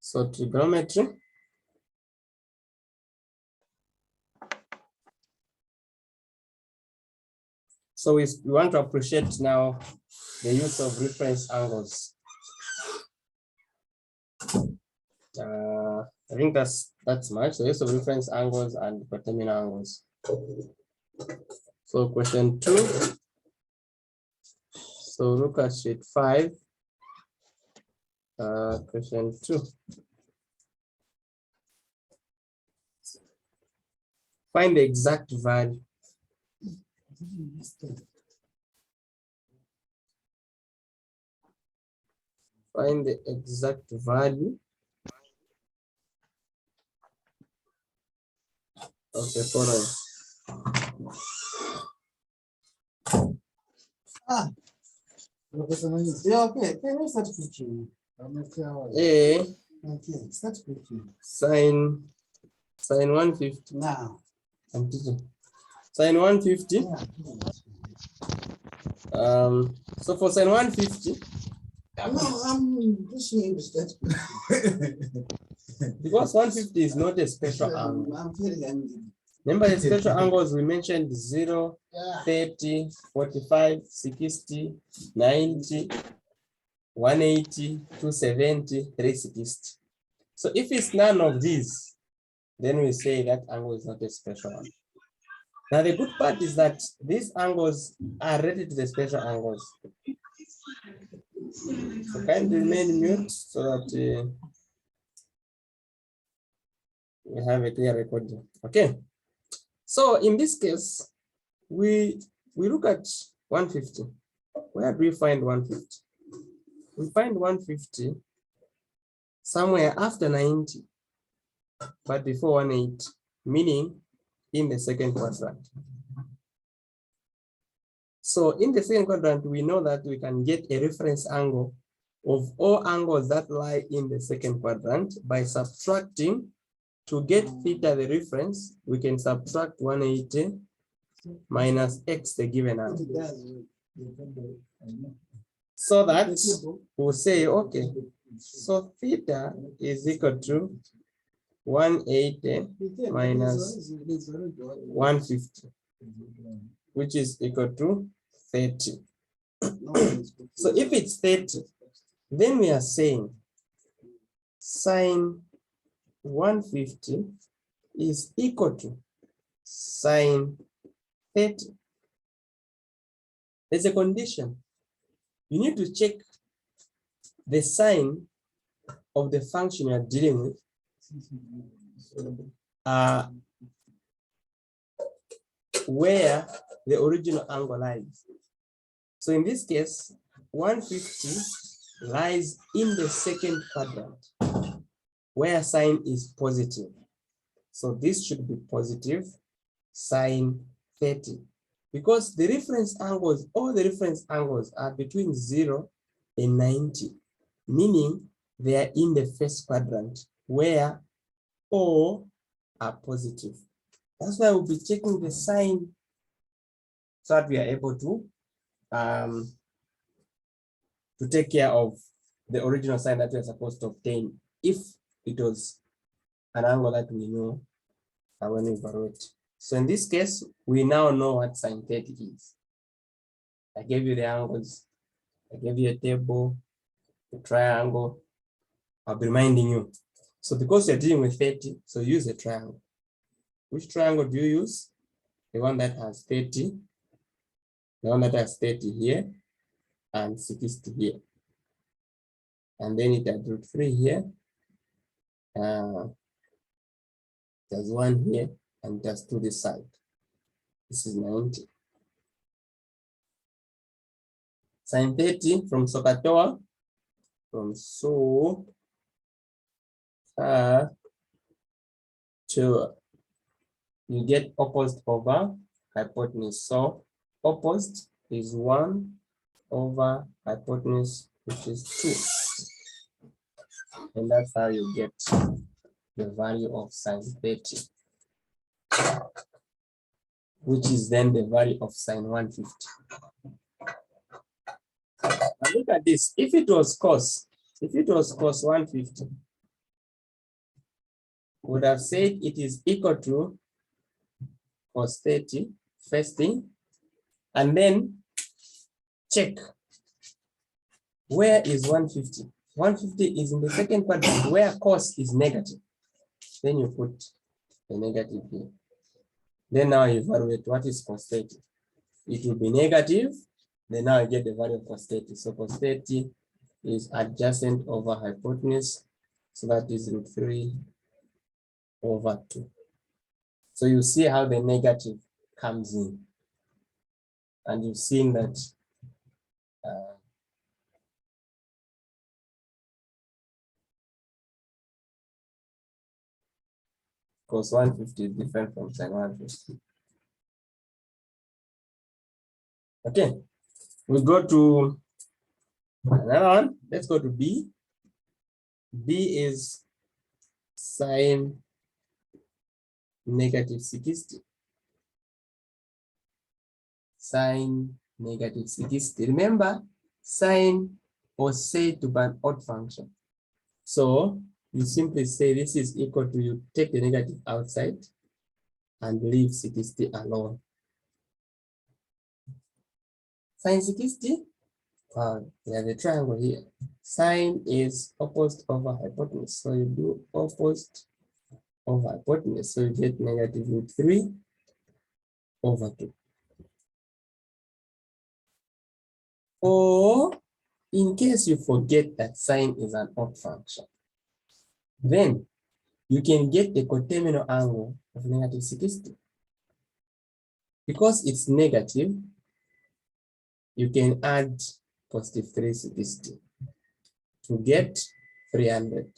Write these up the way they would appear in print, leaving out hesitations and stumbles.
So trigonometry. So we want to appreciate now the use of reference angles. I think that's much. The use of reference angles and coterminal angles. So question 2. So look at sheet 5. Question 2. Find the exact value. Find the exact value of the following. Yeah, okay. Let's start picking. A Okay, start picking. sine 150. Now. I'm teaching. Sine 150. So for sine 150. No, I'm just saying the start picking. Because 150 is not a special angle. I'm feeling angry. Remember the special angles we mentioned 0, 30, 45, 60, 90, 180, 270, 360. So if it's none of these, then we say that angle is not a special one. Now the good part is that these angles are related to the special angles. So kindly remain mute so that we have a clear record. Okay. So in this case, we look at 150. Where do we find 150? We find 150 somewhere after 90, but before 180, meaning in the second quadrant. So in the second quadrant, we know that we can get a reference angle of all angles that lie in the second quadrant by subtracting. To get theta, the reference, we can subtract 180 minus x, the given angle. So that we'll say, okay, so theta is equal to 180 minus 150, which is equal to 30. So if it's 30, then we are saying sine 150 is equal to sine 30. There's a condition. You need to check the sign of the function you are dealing with where the original angle lies. So in this case, 150 lies in the second quadrant where sine is positive. So this should be positive sine 30. Because the reference angles, all the reference angles are between 0 and 90, meaning they are in the first quadrant where all are positive. That's why we'll be checking the sign so that we are able to take care of the original sign that we are supposed to obtain if it was an angle that we know when we evaluate. So in this case, we now know what sine 30 is. I gave you the angles. I gave you a table, a triangle. I'll be reminding you. So because you're dealing with 30, so use a triangle. Which triangle do you use? The one that has 30, the one that has 30 here, and 60 here. And then it has root 3 here. There's 1 here, and there's 2 this side. This is 90. Sine 30 from Sokatoa, from so to you get opposite over hypotenuse. So opposite is 1 over hypotenuse, which is 2. And that's how you get the value of sine 30, which is then the value of sine 150. Now look at this. If it was cos 150, would have said it is equal to cos 30 first thing, and then check where is 150. 150 is in the second quadrant where cos is negative. Then you put the negative here. Then now you evaluate what is cos 30. It will be negative. Then now you get the value of cos 30. So cos 30 is adjacent over hypotenuse. So that is √3 over 2. So you see how the negative comes in. And you've seen that cos 150 is different from sin 150. Okay, we go to another one. Let's go to B. B is sin negative 60. Sin negative 60. Remember, sin was said to be an odd function. So you simply say this is equal to, you take the negative outside and leave 60 alone. Sin 60, we have a triangle here. Sine is opposite over hypotenuse. So you do opposite over hypotenuse. So you get negative √3 over 2. Or in case you forget that sine is an odd function, then you can get the coterminal angle of negative 60. Because it's negative, you can add positive 360 to get 300.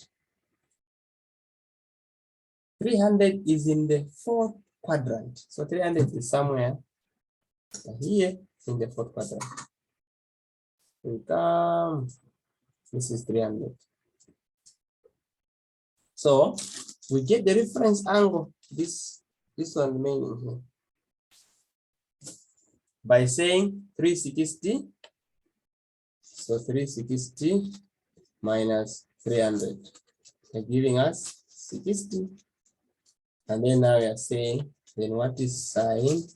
300 is in the fourth quadrant. So 300 is somewhere here in the fourth quadrant. We come, this is 300. So we get the reference angle, this one remaining here, by saying 360. So 360 minus 300, they're giving us 60. And then now we are saying, then what is sine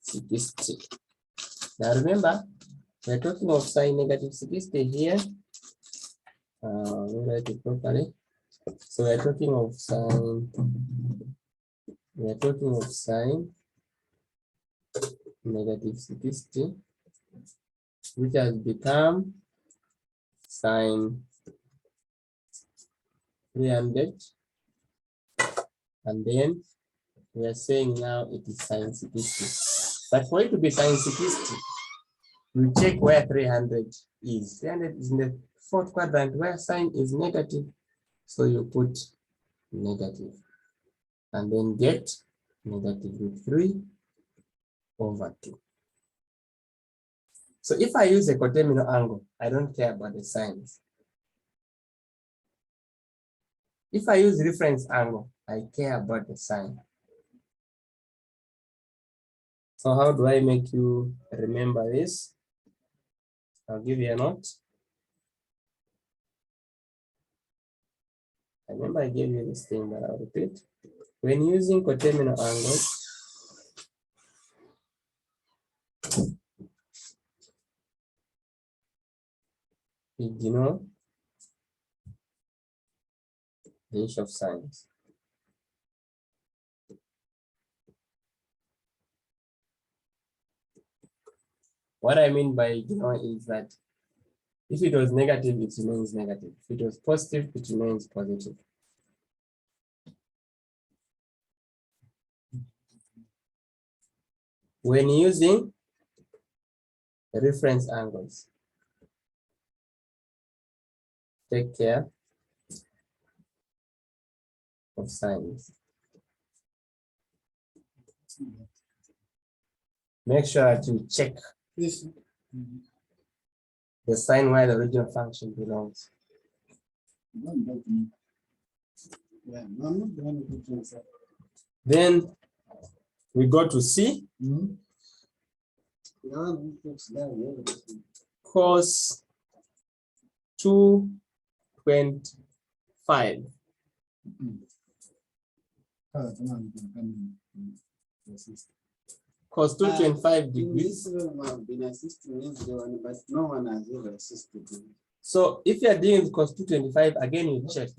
60? Now remember, we're talking of sine negative 60 here. Let me write it properly. So we're talking of sine, negative 60, which has become sine 300. And then we are saying now it is sine 60. But for it to be sine 60, you check where 300 is. 300 is in the fourth quadrant where sine is negative. So you put negative and then get negative √3 over 2. So if I use a coterminal angle, I don't care about the signs. If I use reference angle, I care about the sign. So how do I make you remember this? I'll give you a note. I remember I gave you this thing, but I'll repeat. When using coterminal angles, ignore the issue of signs. What I mean by ignore is that if it was negative, it remains negative. If it was positive, it remains positive. When using reference angles, take care of signs. Make sure that you check the sign where the original function belongs. Then we go to C. Cos 225. Cos 225 In degrees. this room, I've been assisting everyone, but no one has ever assisted me. So if you are dealing with cos 225, again you check.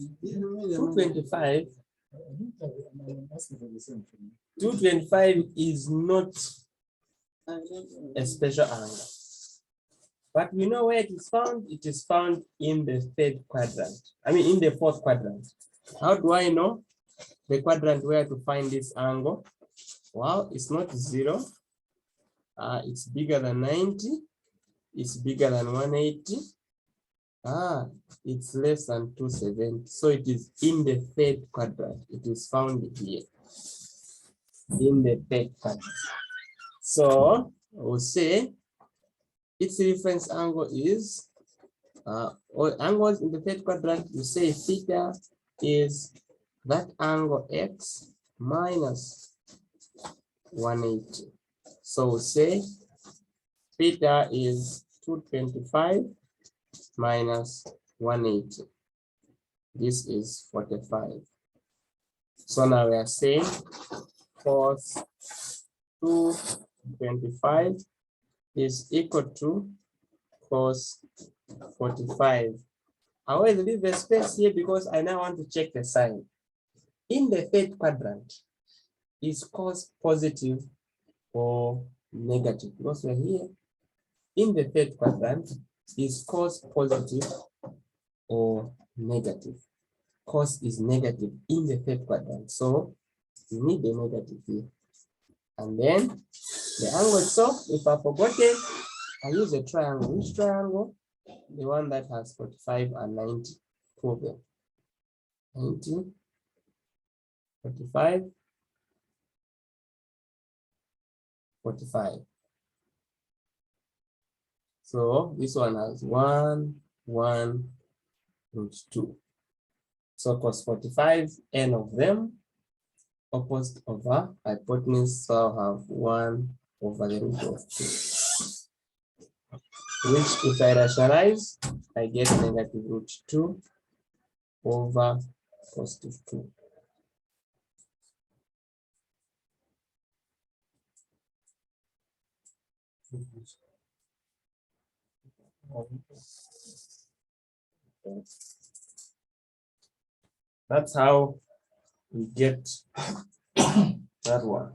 225 is not a special angle. But we know where it is found. It is found in the third quadrant. I mean, in the fourth quadrant. How do I know the quadrant where to find this angle? Well, it's not 0. It's bigger than 90. It's bigger than 180. It's less than 270. So it is in the third quadrant. It is found here in the third quadrant. So we'll say its reference angle is, or angles in the third quadrant, you say theta is that angle x minus 180. So we'll say theta is 225 minus 180. This is 45. So now we are saying cos 225 is equal to cos 45. I will leave a space here because I now want to check the sign. In the third quadrant, is cos positive or negative? Because we're here in the third quadrant, is cos positive or negative? Cos is negative in the third quadrant, so we need a negative here. And then the angle itself, if I've forgotten, I use a triangle. Which triangle? The one that has 45 and 90. Two of them. 90, 45, 45. So this one has 1, 1, root 2. So cos 45, n of them, opposite over hypotenuse, so I'll have 1 over the root of 2. Which, if I rationalize, I get negative root 2 over positive 2. That's how we get that one.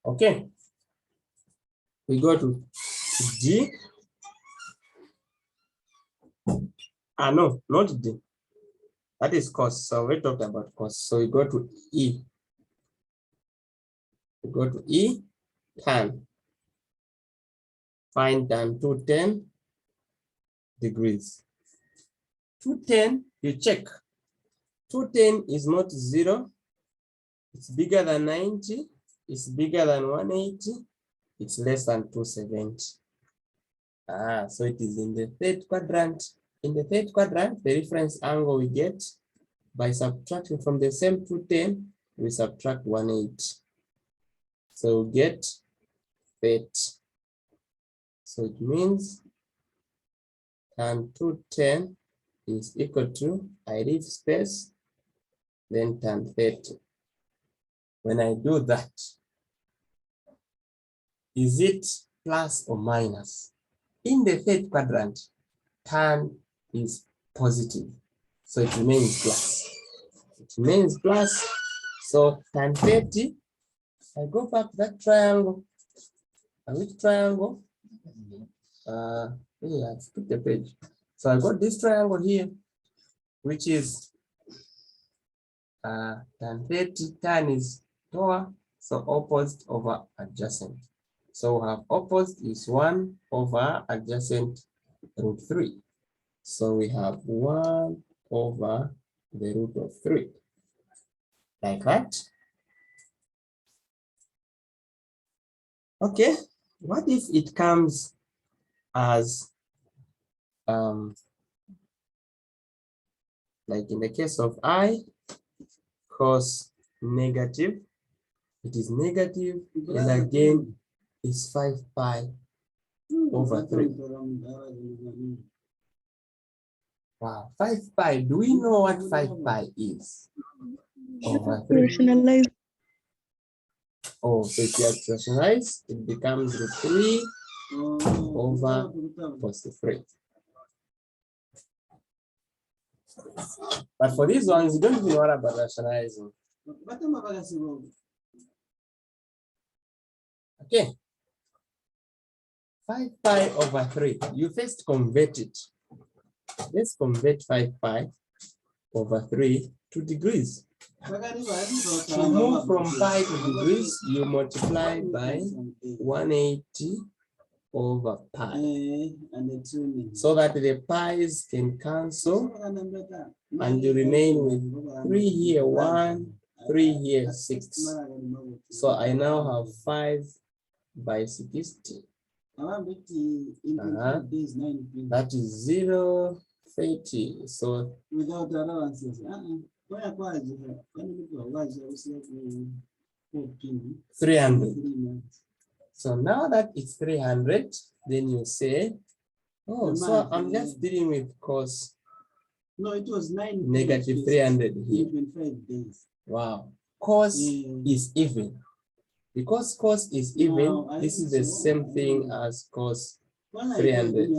Okay, we go to G. No, not D. That is cos. So we talked about cos. So we go to E. We go to E, tan. Find tan 210 degrees. 210, you check. 210 is not 0. It's bigger than 90. It's bigger than 180. It's less than 270. So it is in the third quadrant. In the third quadrant, the reference angle we get by subtracting from the same 210, we subtract 180. So we get 30. So it means tan 210 is equal to, I leave space, then tan 30. When I do that, is it plus or minus? In the third quadrant, tan is positive, so it remains plus. It remains plus, so tan 30, I go back to that triangle. And which triangle? Yeah, skip the page. So I got this triangle here, which is tan 30, tan is lower, so opposite over adjacent. So we have opposite is 1 over adjacent root 3. So we have 1 over the root of 3. Like that. Okay, what if it comes as like in the case of I, cos negative, it is negative, and again is 5 pi over 3. Wow, 5 pi, do we know what 5 pi is? Over 3. Rationalize. Oh, so if you have to rationalize, it becomes root 3 over cos 3. But for these ones, you don't even worry about rationalizing. Okay. 5 pi over 3. You first convert it. Let's convert 5 pi over 3 to degrees. To move from pi to degrees, you multiply by 180 over pi. So that the pi's can cancel and you remain with 3 here, 1, 3 here, 6. So I now have 5 by 60. That is 0, 30. So without allowances, 300. So now that it's 300, then you say, oh, so I'm just dealing with cos. No, it was negative 300 here. Wow, cos is even. Because cos is even, this is the same thing as cos 300.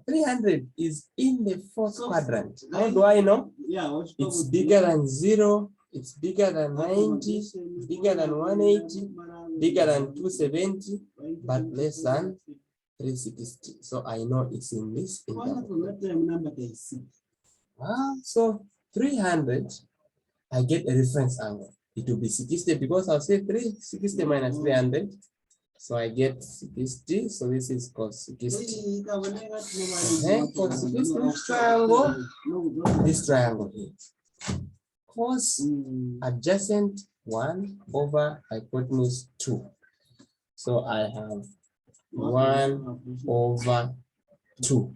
300 is in the fourth quadrant. How do I know? It's bigger than 0, it's bigger than 90, bigger than 180, bigger than 270, but less than 360. So I know it's in this interval. So 300, I get a reference angle. It will be 60 because I'll say 360 minus 300. So I get 60. So this is cos 60. Cos 60, which triangle? This triangle here. Cos adjacent 1 over hypotenuse 2. So I have 1 over 2.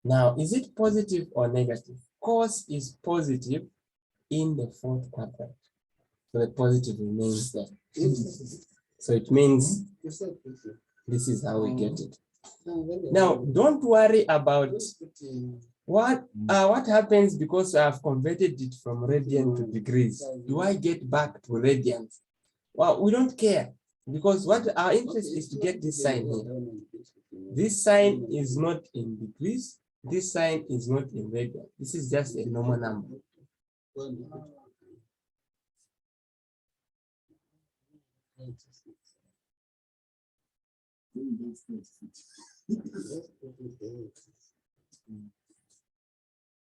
Now, is it positive or negative? Cos is positive in the fourth quadrant. So the positive remains there. So it means this is how we get it. Now, don't worry about what happens because I have converted it from radian to degrees. Do I get back to radians? Well, we don't care because what our interest is to get this sign here. This sign is not in degrees. This sign is not in radian. This is just a normal number.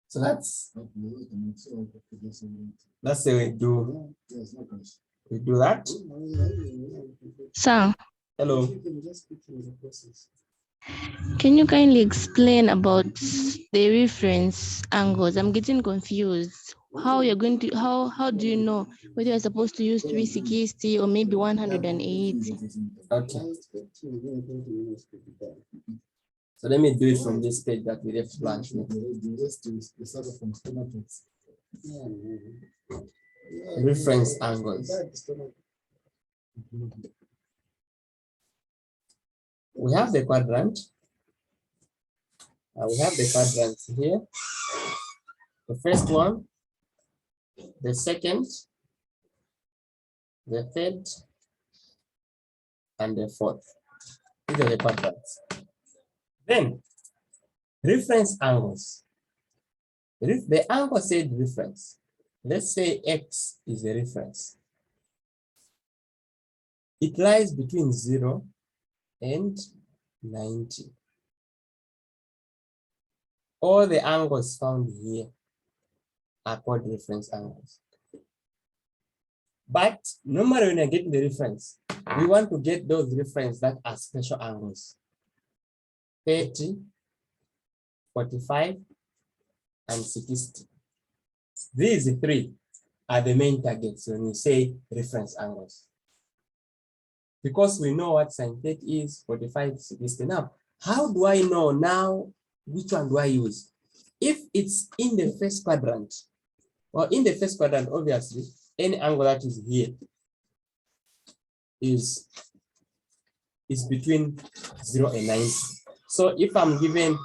So that's the way we do that. Sir, Hello. can you kindly explain about the reference angles? I'm getting confused. How you're going to how do you know whether you're supposed to use 360 or maybe 180? Okay. So let me do it from this page that we left blank. Reference angles. We have the quadrant. We have the quadrants here. The first one, the second, the third, and the fourth. These are the quadrants. Then, reference angles. The angle said reference. Let's say X is the reference. It lies between 0 and 90. all the angles found here are called reference angles. But normally when I get the reference, we want to get those references that are special angles. 30, 45, and 60. These three are the main targets when we say reference angles. Because we know what sin 30 is, 45, 60. Now, how do I know now which one do I use? If it's in the first quadrant, well, in the first quadrant, obviously, any angle that is here is between 0 and 90. So if I'm given,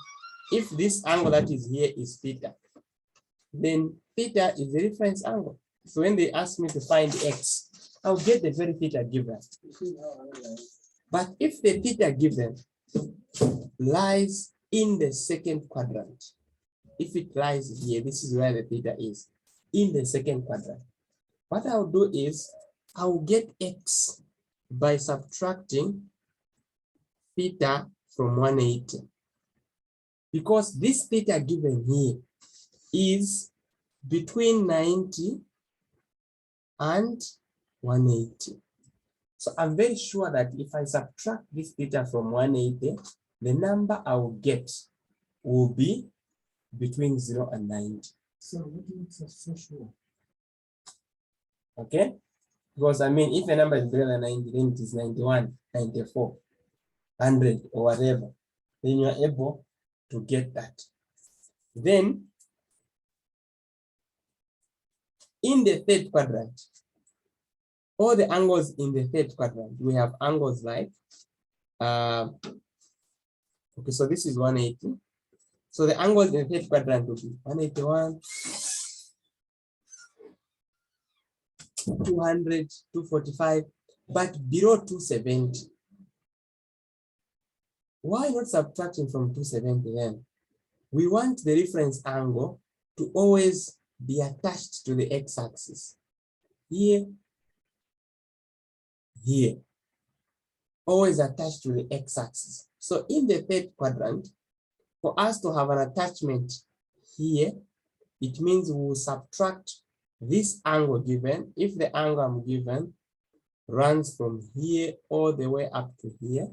if this angle that is here is theta, then theta is the reference angle. So when they ask me to find x, I'll get the very theta given. But if the theta given lies in the second quadrant, if it lies here, this is where the theta is, in the second quadrant, what I'll do is I'll get x by subtracting theta from 180. Because this theta given here is between 90 and 180. So I'm very sure that if I subtract this theta from 180, the number I will get will be between 0 and 90. So what makes us so sure? Okay? Because I mean, if a number is greater than 90, then it is 91, 94, 100, or whatever. Then you are able to get that. Then, in the third quadrant, all the angles in the third quadrant, we have angles like, okay, so this is 180. So the angles in the third quadrant will be 181, 200, 245, but below 270. Why not subtracting from 270 then? We want the reference angle to always be attached to the x-axis. Here, here. Always attached to the x-axis. So in the third quadrant, for us to have an attachment here, it means we will subtract this angle given. If the angle I'm given runs from here all the way up to here,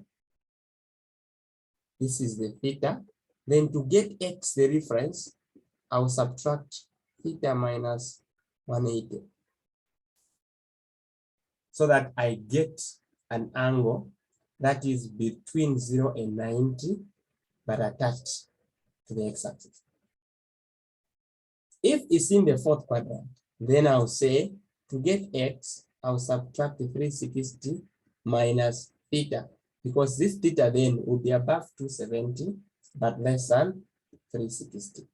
this is the theta. Then to get x, the reference, I will subtract theta minus 180. So that I get an angle that is between 0 and 90, but attached to the x-axis. If it's in the fourth quadrant, then I'll say to get x, I'll subtract the 360 minus theta, because this theta then will be above 270, but less than 360.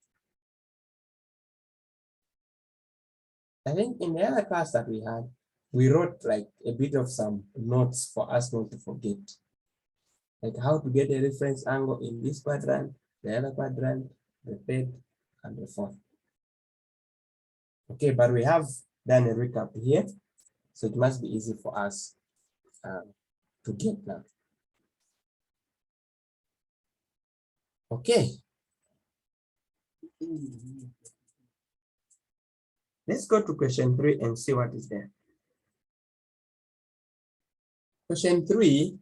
I think in the other class that we had, we wrote like a bit of some notes for us not to forget. Like how to get a reference angle in this quadrant, the other quadrant, the third, and the fourth. Okay, but we have done a recap here, so it must be easy for us to get now. Okay. Let's go to question 3 and see what is there. Question 3.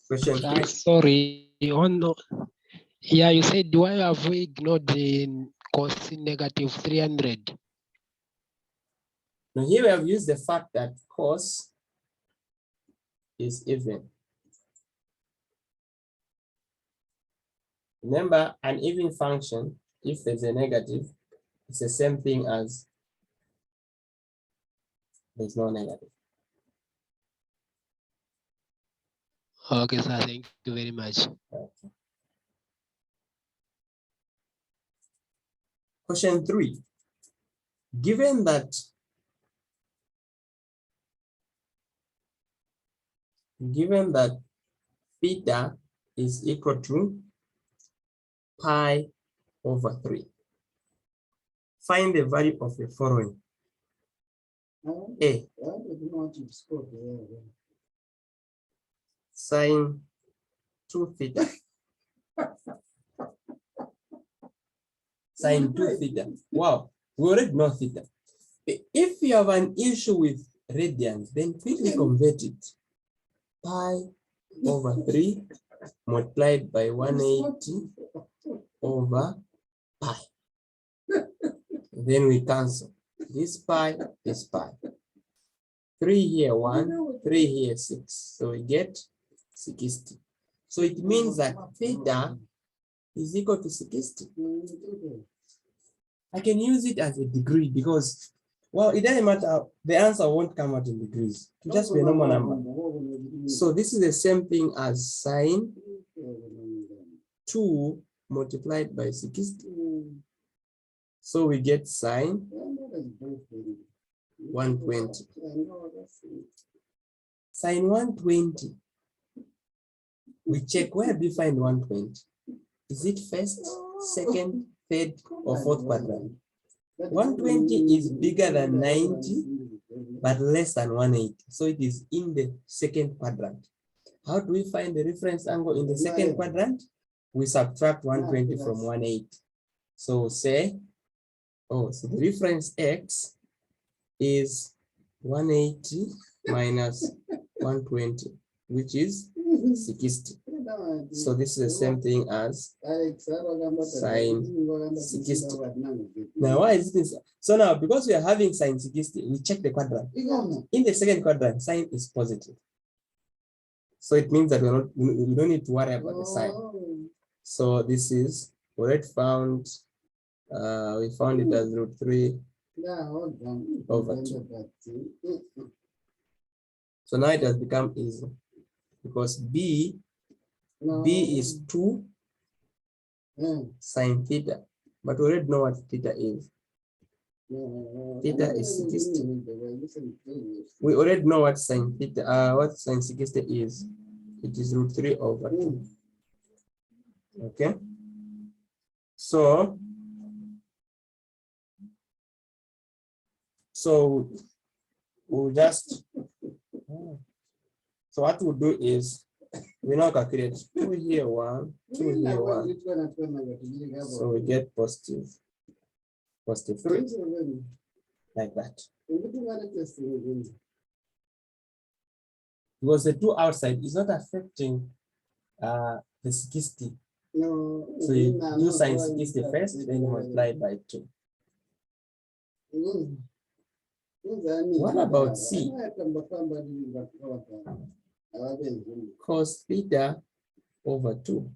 Question 3. Sorry, yeah, you said why have we ignored the cos negative 300? Now here we have used the fact that cos is even. Remember, an even function, if there's a negative, it's the same thing as there's no negative. Okay, sir, thank you very much. Okay. Question 3. Given that theta is equal to pi over 3, find the value of the following. A. sine 2 theta. Sine 2 theta. Wow, we already know theta. If you have an issue with radians, then quickly convert it. Pi over 3 multiplied by 180 over pi. Then we cancel this pi, this pi. 3 here 1, 3 here 6. So we get 60. So it means that theta is equal to 60. I can use it as a degree because, well, it doesn't matter. The answer won't come out in degrees. It will just be a normal number. So this is the same thing as sine 2 multiplied by 60. So we get sine 120. Sine 120. We check, where do you find 120? Is it first, second, third, or fourth quadrant? 120 is bigger than 90, but less than 180. So it is in the second quadrant. How do we find the reference angle in the second quadrant? We subtract 120 from 180. So say, oh, so the reference x is 180 minus 120, which is 60. So this is the same thing as sine 60. Now, why is this? So now, because we are having sine 60, we check the quadrant. In the second quadrant, sine is positive. So it means that we don't need to worry about the sign. So this is, we already found, we found it as root 3 over 2. So now it has become easy because B is 2 sine theta, but we already know what theta is. Theta is 60. We already know what sine theta, what sine 60 is. It is root 3 over 2. Okay. So we'll just, so what we'll do is, we now calculate 2 here 1, 2 here 1. So we get positive 3, like that. Because the 2 outside is not affecting the 60. So you do sine 60 first, then you multiply by 2. What about C? Cos theta over 2.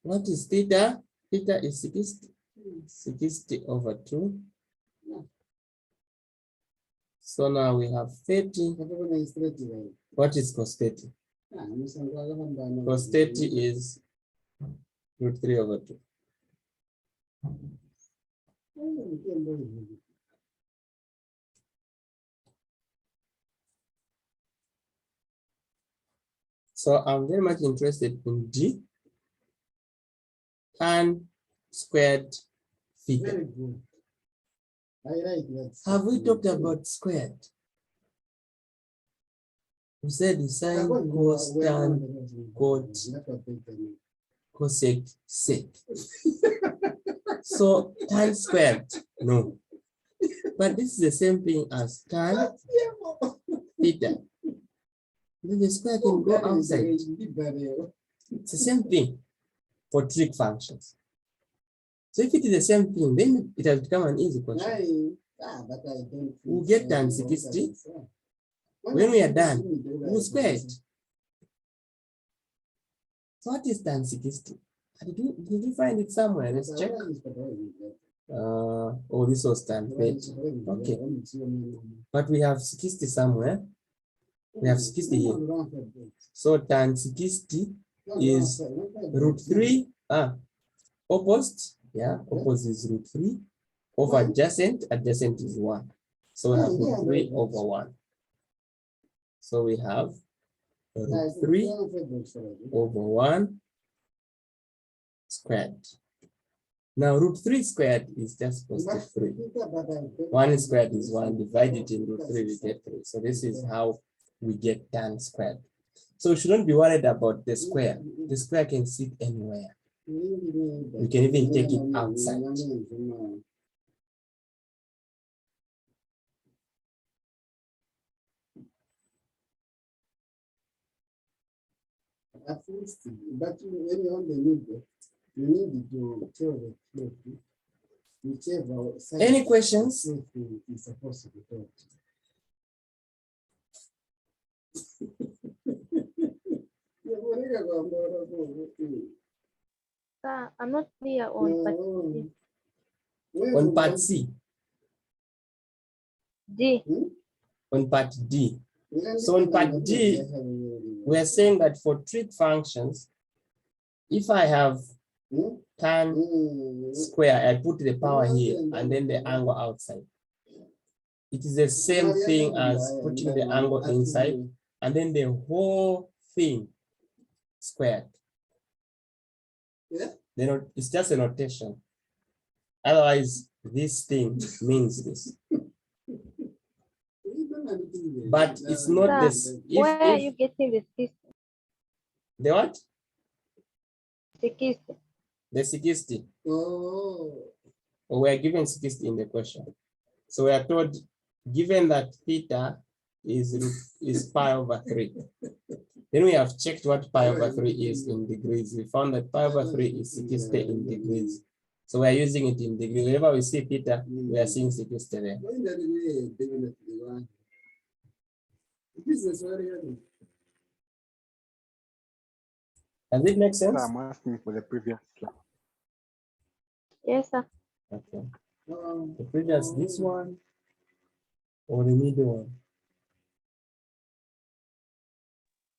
What is theta? Theta is 60. 60 over 2. So now we have 30. What is cos 30? Cos 30 is root 3 over 2. So I'm very much interested in D, tan squared theta. Have we talked about squared? We said the sine, cos, tan, cot, cosec, sec. So tan squared, no. But this is the same thing as tan theta. Then the square can go outside. It's the same thing for trig functions. So if it is the same thing, then it has become an easy question. We'll get tan 60. When we are done, we'll square it. So what is tan 60? Did you find it somewhere? Let's check. Oh, this was tan 30. Okay. But we have 60 somewhere. We have 60 here. So tan 60 is root 3. Opposite. Yeah, opposite is root 3 over adjacent. Adjacent is 1. So we have root 3 over 1. So we have root 3 over 1 squared. Now root 3 squared is just positive 3. 1 squared is 1. Divide it in root 3, we get 3. So this is how we get tan squared. So we shouldn't be worried about the square. The square can sit anywhere. We can even take it outside. At least, but when you only need you need to tell the truth. Whichever side Any questions? is supposed to be taught. I'm not clear on On part C, D. on part D. So in part D, we are saying that for trig functions, if I have tan square, I put the power here and then the angle outside. It is the same thing as putting the angle inside and then the whole thing squared. Yeah. It's just a notation. Otherwise, this thing means this. But it's not this. Where are you getting the 60? The what? 60. The 60. Oh. We are given 60 in the question. So we are told, given that theta is pi over 3. Then we have checked what pi over 3 is in degrees. We found that pi over 3 is 60 in degrees. So we are using it in degrees. Whenever we see theta, we are seeing 60 there. Does it make sense? I'm asking for the previous slide. Yes, sir. Okay. The previous, this one or the middle one?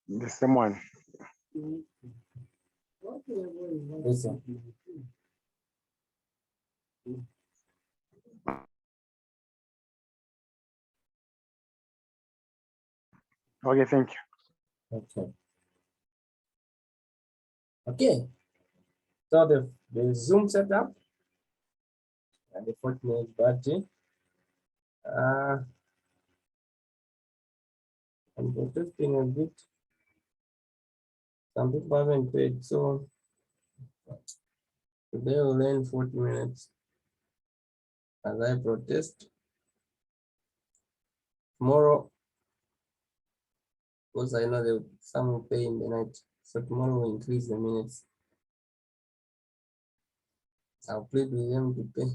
The same one. This one. Okay, thank you. Okay. Okay. So the Zoom setup and the 40-minute battery. I'm protesting a bit. Some people haven't paid, so today we'll learn 40 minutes as I protest. Tomorrow, because I know that some will pay in the night, so tomorrow we'll increase the minutes. I'll plead with them to pay.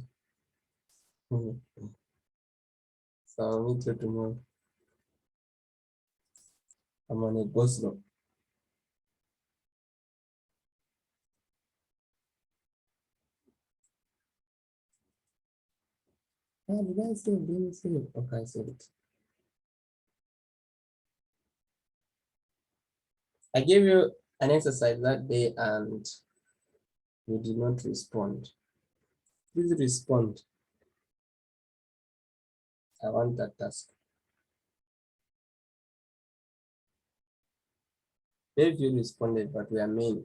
So I'll meet you tomorrow. I'm on a go slow. Oh, did I say didn't say it? Okay, I said it. I gave you an exercise that day and you did not respond. Please respond. I want that task. Very few responded, but we are many.